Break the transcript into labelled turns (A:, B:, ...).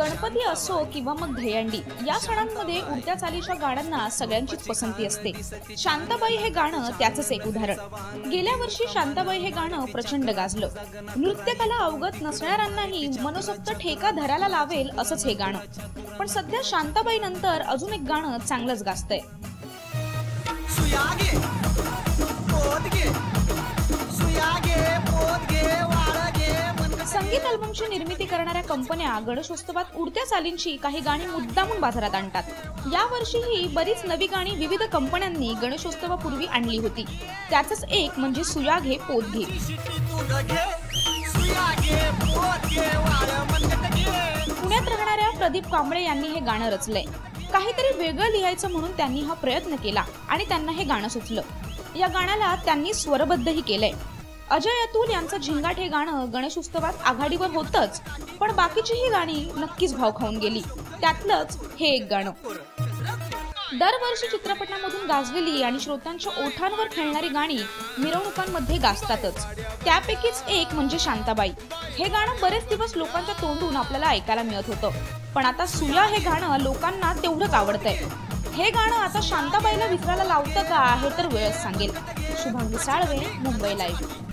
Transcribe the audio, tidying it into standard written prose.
A: गणपती असो किंवा मग दहीहंडी या सणांमध्ये उडत्या चालीच्या गाण्यांना सगळ्यांचीच पसंती असते। शांताबाई हे गाणं त्याचंच एक उदाहरण। गेल्या वर्षी शांताबाई हे गाणं प्रचंड गाजलं। नृत्यकला अवगत नसणाऱ्यांनाही मनसोक्त ठेका धरायला लावेल असंच हे गाणं। पण सध्या शांताबाई नंतर अजून एक गाणं चांगलंच गाजतंय। संगीत अल्बमची निर्मिती करणाऱ्या कंपन्या गणेशोत्सवात उडत्या चालींची काही गाणी मुद्दामून बाजारात आणतात। या वर्षीही बरीच नवी गाणी विविध कंपन्यांनी गणेशोत्सवापूर्वी आणली होती। त्याचंच एक म्हणजे सुया घे पोत घे। पुण्यात राहणाऱ्या प्रदीप कांबळे यांनी हे गाणं रचलंय। काहीतरी वेगळं लिहायचं म्हणून त्यांनी हा प्रयत्न केला आणि त्यांना हे गाणं सुचलं। या गाण्याला त्यांनी स्वरबद्धही केलंय। अजय अतुल यांचं झिंगाट हे गाणं गणेशोत्सवात आघाडीवर होतंच, पण बाकीचीही गाणी नक्कीच भाव खाऊन गेली। त्यातलंच हे एक गाणं। दरवर्षी चित्रपटांमधून गाजलेली आणि श्रोत्यांच्या ओठांवर खेळणारी गाणी मिरवणुकांमध्ये गाजतातच। त्यापैकीच एक म्हणजे शांताबाई। हे गाणं बरेच दिवस लोकांच्या तोंडून आपल्याला ऐकायला मिळत होतं, पण आता सुया हे गाणं लोकांना तेवढंच आवडतंय। हे गाणं आता शांताबाईला विसरायला लावतं का हे तर वेळच सांगेल। शुभांगी साळवे, मुंबई लाईव्ह।